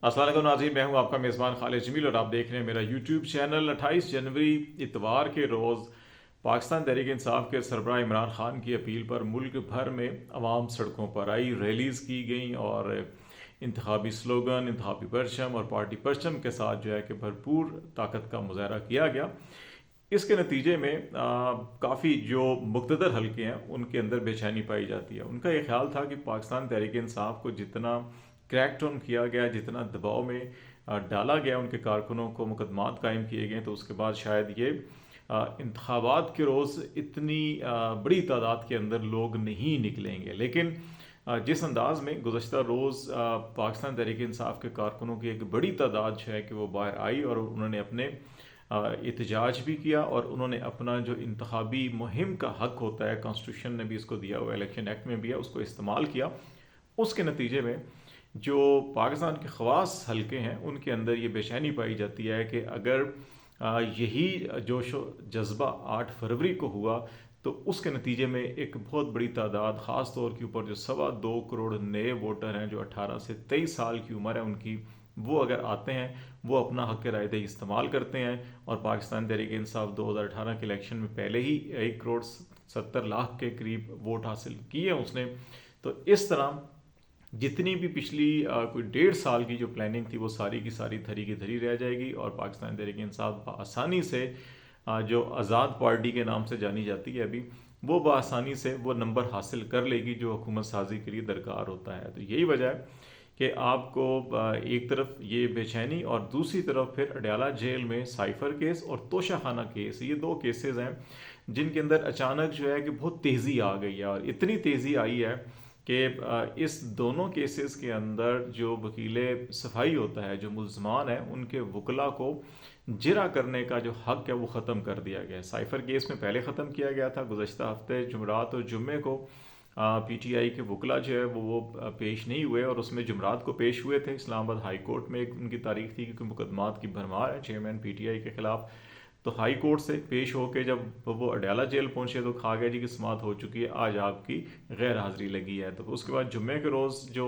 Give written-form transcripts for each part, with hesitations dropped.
अस्सलाम वालेकुम नाज़रीन, मैं हूं आपका मेज़बान खालिद जमील और आप देख रहे हैं मेरा यूट्यूब चैनल। 28 जनवरी इतवार के रोज़ पाकिस्तान तहरीक इंसाफ के सरबराह इमरान खान की अपील पर मुल्क भर में अवाम सड़कों पर आई, रैलीज़ की गई और इंतखाबी स्लोगन, इंतखाबी परचम और पार्टी परचम के साथ जो है कि भरपूर ताकत का मुजाहरा किया गया। इसके नतीजे में काफ़ी जो मुक़्तदर हल्के हैं उनके अंदर बेचैनी पाई जाती है। उनका ये ख्याल था कि पाकिस्तान तहरीक इंसाफ को जितना क्रैकडाउन किया गया, जितना दबाव में डाला गया, उनके कारकुनों को मुकदमात कायम किए गए, तो उसके बाद शायद ये इंतखाबात के रोज़ इतनी बड़ी तादाद के अंदर लोग नहीं निकलेंगे। लेकिन जिस अंदाज़ में गुज़श्ता रोज़ पाकिस्तान तहरीक इंसाफ के कारकुनों की एक बड़ी तादाद जो है कि वो बाहर आई और उन्होंने अपने एहतजाज भी किया और उन्होंने अपना जो इंतखाबी मुहिम का हक होता है, कॉन्स्टिट्यूशन ने भी इसको दिया हुआ, इलेक्शन एक्ट में भी है, उसको इस्तेमाल किया। उसके नतीजे में जो पाकिस्तान के ख़वास हल्के हैं उनके अंदर ये बेचैनी पाई जाती है कि अगर यही जोश व जज्बा 8 फरवरी को हुआ तो उसके नतीजे में एक बहुत बड़ी तादाद, ख़ास तौर के ऊपर जो 2.25 करोड़ नए वोटर हैं जो 18 से 23 साल की उम्र है उनकी, वो अगर आते हैं, वो अपना हक़ राय दही इस्तेमाल करते हैं और पाकिस्तान तहरीक इंसाफ 2018 के इलेक्शन में पहले ही 1 करोड़ 70 लाख के करीब वोट हासिल किए उसने। तो इस तरह जितनी भी पिछली कोई 1.5 साल की जो प्लानिंग थी वो सारी की सारी धरी की धरी रह जाएगी और पाकिस्तान तहरीक इंसाफ आसानी से जो आज़ाद पार्टी के नाम से जानी जाती है अभी, वो बआसानी से वो नंबर हासिल कर लेगी जो हुकूमत साजी के लिए दरकार होता है। तो यही वजह है कि आपको एक तरफ ये बेचैनी और दूसरी तरफ फिर अडयाला जेल में साइफर केस और तोशाखाना केस, ये 2 केसेस हैं जिनके अंदर अचानक जो है कि बहुत तेज़ी आ गई है और इतनी तेज़ी आई है कि इस दोनों केसेस के अंदर जो वकील सफाई होता है, जो मुल्ज़मान है, उनके वकला को जिरा करने का जो हक़ है वो ख़त्म कर दिया गया है। साइफर केस में पहले ख़त्म किया गया था, गुज़श्ता हफ़्ते जुमरात और जुम्मे को पीटीआई के वकला जो है वो पेश नहीं हुए और उसमें जुमरात को पेश हुए थे। इस्लामाबाद हाई कोर्ट में एक उनकी तारीख थी क्योंकि मुकदमात की भरमार है चेयरमैन पीटीआई के ख़िलाफ़। तो हाई कोर्ट से पेश होकर जब वो अडयाला जेल पहुंचे तो कहा गया जी कि समाअत हो चुकी है, आज आपकी गैर हाज़िरी लगी है। तो उसके बाद जुम्मे के रोज़ जो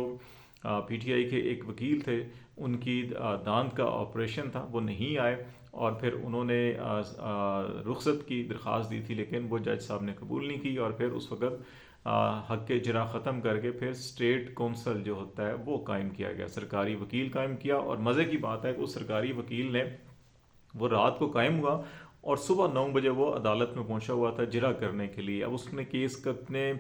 पीटीआई के एक वकील थे उनकी दांत का ऑपरेशन था, वो नहीं आए और फिर उन्होंने रुखसत की दरख्वास्त दी थी लेकिन वो जज साहब ने कबूल नहीं की और फिर उस वक़्त हक़ के जरा ख़त्म करके फिर स्टेट कौंसल जो होता है वो कायम किया गया, सरकारी वकील कायम किया। और मज़े की बात है कि उस सरकारी वकील ने वो रात को कायम हुआ और सुबह 9 बजे वो अदालत में पहुंचा हुआ था जिरा करने के लिए। अब उसने केस कितने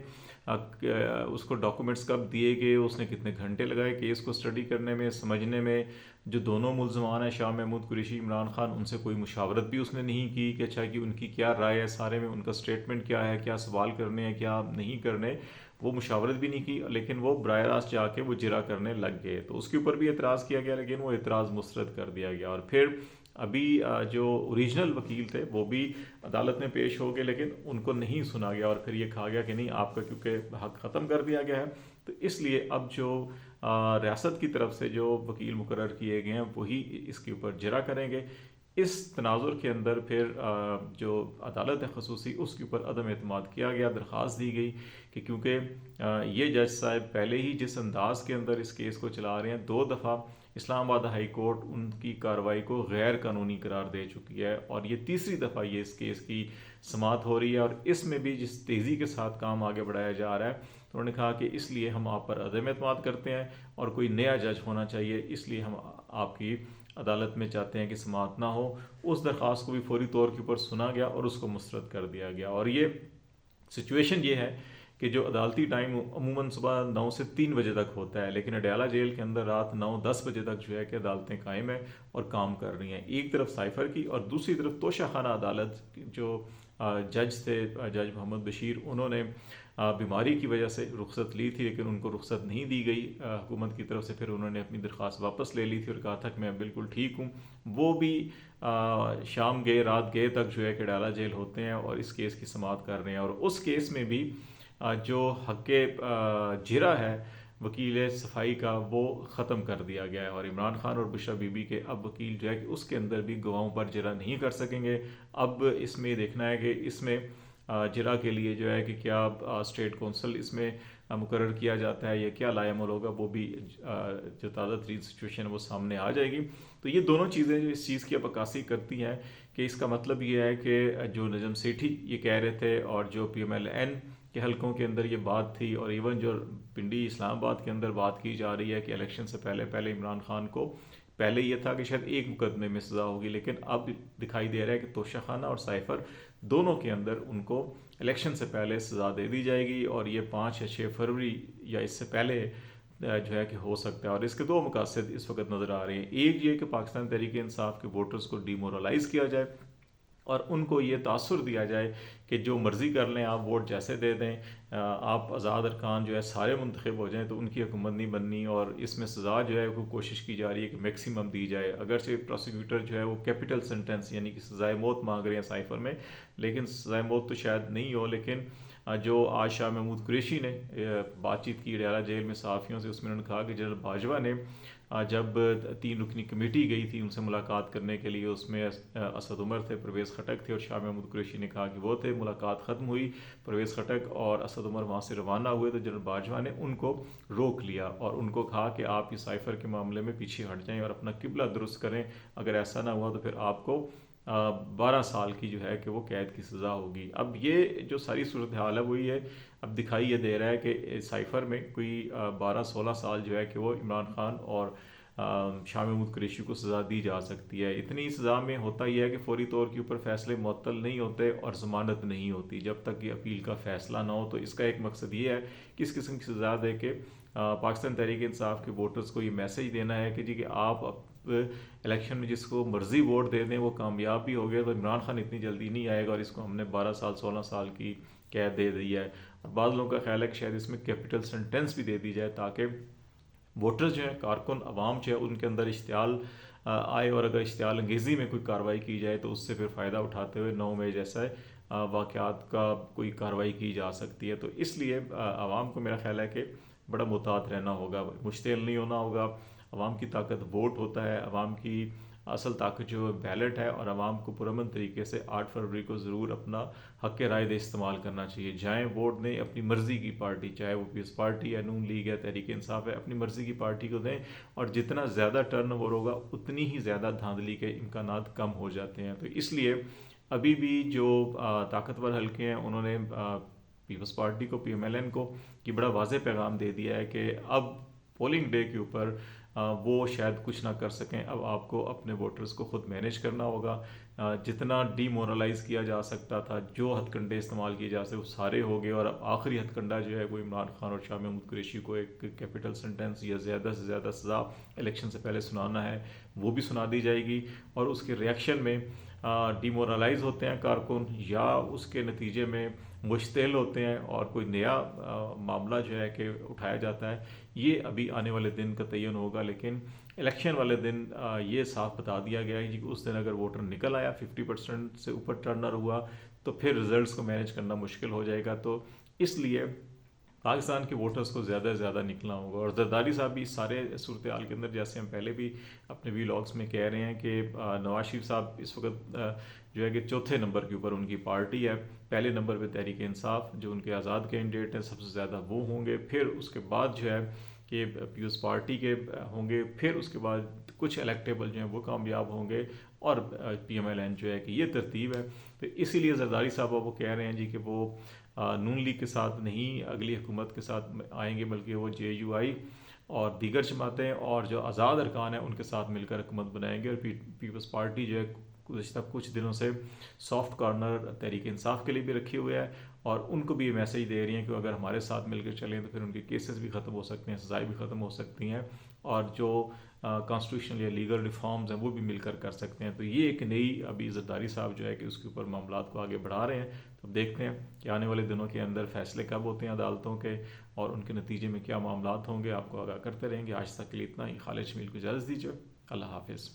उसको डॉक्यूमेंट्स कब दिए गए, उसने कितने घंटे लगाए केस को स्टडी करने में, समझने में। जो दोनों मुल्ज़मान हैं शाह महमूद कुरैशी, इमरान खान, उनसे कोई मुशावरत भी उसने नहीं की कि अच्छा कि उनकी क्या राय है, सारे में उनका स्टेटमेंट क्या है, क्या सवाल करने हैं क्या नहीं करने, वो मुशावरत भी नहीं की। लेकिन वो बराह रास्त जाके वो जिरा करने लग गए। तो उसके ऊपर भी एतराज़ किया गया लेकिन वो एतराज़ मुस्तरद कर दिया गया और फिर अभी जो ओरिजिनल वकील थे वो भी अदालत में पेश हो गए लेकिन उनको नहीं सुना गया और फिर ये कहा गया कि नहीं, आपका क्योंकि हक़ ख़त्म कर दिया गया है तो इसलिए अब जो रियासत की तरफ से जो वकील मुकर्रर किए गए हैं वही इसके ऊपर जिरा करेंगे। इस तनाजुर के अंदर फिर जो अदालत है खसूसी उसके ऊपर अदम एतमाद किया गया, दरख्वास्त दी गई कि क्योंकि ये जज साहब पहले ही जिस अंदाज़ के अंदर इस केस को चला रहे हैं, 2 दफ़ा इस्लामाबाद हाई कोर्ट उनकी कार्रवाई को गैर कानूनी करार दे चुकी है और ये तीसरी दफ़ा ये इस केस की समाअत हो रही है और इसमें भी जिस तेज़ी के साथ काम आगे बढ़ाया जा रहा है तो उन्होंने कहा कि इसलिए हम आप पर अदम एतमाद करते हैं और कोई नया जज होना चाहिए, इसलिए हम आपकी अदालत में चाहते हैं कि समाअत ना हो। उस दरख्वास्त को भी फौरी तौर के ऊपर सुना गया और उसको मुस्तरद कर दिया गया। और ये सिचुएशन ये है कि जो अदालती टाइम अमूमन सुबह 9 से 3 बजे तक होता है लेकिन अडयाला जेल के अंदर रात 9-10 बजे तक जो है कि अदालतें कायम हैं और काम कर रही हैं। एक तरफ साइफर की और दूसरी तरफ तोशाखाना अदालत जो जज थे, जज मोहम्मद बशीर, उन्होंने बीमारी की वजह से रुखसत ली थी लेकिन उनको रुखसत नहीं दी गई हुकूमत की तरफ से। फिर उन्होंने अपनी दरख्वास्त वापस ले ली थी और कहा था कि मैं बिल्कुल ठीक हूँ। वो भी शाम गए रात गए तक जो है कि अडयाला जेल होते हैं और इस केस की समाअत कर रहे हैं। और उस केस में भी जो हक़ जिरा है वकील सफाई का वो ख़त्म कर दिया गया है और इमरान खान और बुशरा बीबी के अब वकील जो है कि उसके अंदर भी गवाहों पर जिरा नहीं कर सकेंगे। अब इसमें देखना है कि इसमें जिरा के लिए जो है कि क्या स्टेट कौंसल इसमें مقرر کیا جاتا ہے یا کیا لائعمل ہوگا، وہ بھی جو تازہ ترین سچویشن ہے وہ سامنے آ جائے گی۔ تو یہ دونوں چیزیں جو اس چیز کی عکاسی کرتی ہیں کہ اس کا مطلب یہ ہے کہ جو نجم سیٹھی یہ کہہ رہے تھے اور جو PMLN کے حلقوں کے اندر یہ بات تھی، اور ایون جو پنڈی اسلام آباد کے اندر بات کی جا رہی ہے کہ الیکشن سے پہلے پہلے عمران خان کو، پہلے یہ تھا کہ شاید ایک مقدمے میں سزا ہوگی، لیکن اب دکھائی دے رہا ہے کہ توشہ خانہ اور سائفر دونوں کے اندر ان کو الیکشن سے پہلے سزا دے دی جائے گی، اور یہ 5 یا 6 فروری یا اس سے پہلے جو ہے کہ ہو سکتا ہے۔ اور اس کے دو مقاصد اس وقت نظر آ رہے ہیں، ایک یہ کہ پاکستان تحریک انصاف کے ووٹرز کو ڈی مورلائز کیا جائے اور ان کو یہ تاثر دیا جائے کہ جو مرضی کر لیں آپ، ووٹ جیسے دے دیں، آپ آزاد ارکان جو ہے سارے منتخب ہو جائیں تو ان کی حکومت نہیں بننی، اور اس میں سزا جو ہے وہ کوشش کی جا رہی ہے کہ میکسیمم دی جائے۔ اگرچہ پروسیکیوٹر جو ہے وہ کیپٹل سنٹینس یعنی کہ سزائے موت مانگ رہے ہیں سائفر میں، لیکن سزائے موت تو شاید نہیں ہو، لیکن جو آج شاہ محمود قریشی نے بات چیت کی اڈیالہ جیل میں صحافیوں سے، اس میں انہوں نے کہا کہ جنرل باجوہ نے جب 3 رکنی کمیٹی گئی تھی ان سے ملاقات کرنے کے لیے، اس میں اسد عمر تھے، پرویز خٹک تھے اور شاہ محمود قریشی نے کہا کہ وہ تھے، ملاقات ختم ہوئی، پرویز خٹک اور اسد عمر وہاں سے روانہ ہوئے تو جنرل باجوہ نے ان کو روک لیا اور ان کو کہا کہ آپ اس سائفر کے معاملے میں پیچھے ہٹ جائیں اور اپنا قبلہ درست کریں، اگر ایسا نہ ہوا تو پھر آپ کو 12 سال کی جو ہے کہ وہ قید کی سزا ہوگی۔ اب یہ جو ساری صورتحال ہے وہی ہے، اب دکھائی یہ دے رہا ہے کہ سائفر میں کوئی 12-16 سال جو ہے کہ وہ عمران خان اور شاہ محمود قریشی کو سزا دی جا سکتی ہے۔ اتنی سزا میں ہوتا یہ ہے کہ فوری طور کے اوپر فیصلے معطل نہیں ہوتے اور ضمانت نہیں ہوتی جب تک یہ اپیل کا فیصلہ نہ ہو۔ تو اس کا ایک مقصد یہ ہے کہ اس قسم کی سزا دے کے پاکستان تحریک انصاف کے ووٹرز کو یہ میسج دینا ہے کہ جی کہ آپ الیکشن میں جس کو مرضی ووٹ دے دیں وہ کامیاب بھی ہو گیا، تو عمران خان اتنی جلدی نہیں آئے گا اور اس کو ہم نے 12 سال 16 سال کی قید دے دی ہے۔ اور بعض لوگوں کا خیال ہے کہ شاید اس میں کیپٹل سنٹینس بھی دے دی جائے تاکہ ووٹرز جو ہیں، کارکن عوام جو ہے، ان کے اندر اشتعال آئے، اور اگر اشتعال انگیزی میں کوئی کارروائی کی جائے تو اس سے پھر فائدہ اٹھاتے ہوئے 9 مئی جیسا واقعات کا کوئی کارروائی کی جا سکتی ہے۔ تو اس لیے عوام کو میرا خیال ہے کہ بڑا محتاط رہنا ہوگا، مشتعل نہیں ہونا ہوگا۔ عوام کی طاقت ووٹ ہوتا ہے، عوام کی اصل طاقت جو بیلٹ ہے، اور عوام کو پرامن طریقے سے 8 فروری کو ضرور اپنا حق رائے دے استعمال کرنا چاہیے۔ جائیں ووٹ دیں اپنی مرضی کی پارٹی، چاہے وہ پیپلز پارٹی ہے، نون لیگ ہے، تحریک انصاف ہے، اپنی مرضی کی پارٹی کو دیں، اور جتنا زیادہ ٹرن اوور ہوگا اتنی ہی زیادہ دھاندلی کے امکانات کم ہو جاتے ہیں۔ تو اس لیے ابھی بھی جو طاقتور حلقے ہیں انہوں نے پیپلز پارٹی کو، PMLN کو یہ بڑا واضح پیغام دے دیا ہے کہ اب پولنگ ڈے کے اوپر وہ شاید کچھ نہ کر سکیں، اب آپ کو اپنے ووٹرز کو خود مینیج کرنا ہوگا۔ جتنا ڈی مورلائز کیا جا سکتا تھا، جو ہتھ کنڈے استعمال کیے جا سکتے وہ سارے ہو گئے، اور اب آخری ہتھ کنڈا جو ہے وہ عمران خان اور شاہ محمود قریشی کو ایک کیپٹل سنٹینس یا زیادہ سے زیادہ سزا الیکشن سے پہلے سنانا ہے، وہ بھی سنا دی جائے گی۔ اور اس کے ریئیکشن میں ڈی مورلائز ہوتے ہیں کارکن، یا اس کے نتیجے میں مشتعل ہوتے ہیں اور کوئی نیا معاملہ جو ہے کہ اٹھایا جاتا ہے، یہ ابھی آنے والے دن کا تعین ہوگا۔ لیکن الیکشن والے دن یہ صاف بتا دیا گیا ہے کہ اس دن اگر ووٹر نکل آیا، 50% سے اوپر ٹرنر ہوا، تو پھر رزلٹس کو مینیج کرنا مشکل ہو جائے گا۔ تو اس لیے پاکستان کے ووٹرز کو زیادہ سے زیادہ نکلنا ہوگا۔ اور زرداری صاحب بھی اس سارے صورتحال کے اندر، جیسے ہم پہلے بھی اپنے ویلاگس میں کہہ رہے ہیں کہ نواز شریف صاحب اس وقت جو ہے کہ 4تھے نمبر کے اوپر ان کی پارٹی ہے، پہلے نمبر پہ تحریک انصاف جو ان کے آزاد کینڈیڈیٹ ہیں سب سے زیادہ وہ ہوں گے، پھر اس کے بعد جو ہے کہ پیپلز پارٹی کے ہوں گے، پھر اس کے بعد کچھ الیکٹیبل جو ہیں وہ کامیاب ہوں گے، اور PMLN جو ہے کہ یہ ترتیب ہے۔ تو اسی لیے زرداری صاحب وہ کہہ رہے ہیں جی کہ وہ نون لیگ کے ساتھ نہیں اگلی حکومت کے ساتھ آئیں گے، بلکہ وہ JUI اور دیگر جماعتیں اور جو آزاد ارکان ہیں ان کے ساتھ مل کر حکومت بنائیں گے۔ اور پیپلز پارٹی جو ہے گزشتہ کچھ دنوں سے سافٹ کارنر تحریک انصاف کے لیے بھی رکھے ہوئے ہے، اور ان کو بھی یہ میسج دے رہی ہیں کہ اگر ہمارے ساتھ مل کر چلیں تو پھر ان کے کیسز بھی ختم ہو سکتے ہیں، سزائیں بھی ختم ہو سکتی ہیں، اور جو کانسٹیٹیوشنل یا لیگل ریفارمز ہیں وہ بھی مل کر سکتے ہیں۔ تو یہ ایک نئی ابھی زرداری صاحب جو ہے کہ اس کے اوپر معاملات کو آگے بڑھا رہے ہیں۔ تو دیکھتے ہیں کہ آنے والے دنوں کے اندر فیصلے کب ہوتے ہیں عدالتوں کے، اور ان کے نتیجے میں کیا معاملات ہوں گے، آپ کو آگاہ کرتے رہیں گے۔ آج تک کے لیے اتنا ہی۔ خالد شمیل کو اجازت دیجیے، اللہ حافظ۔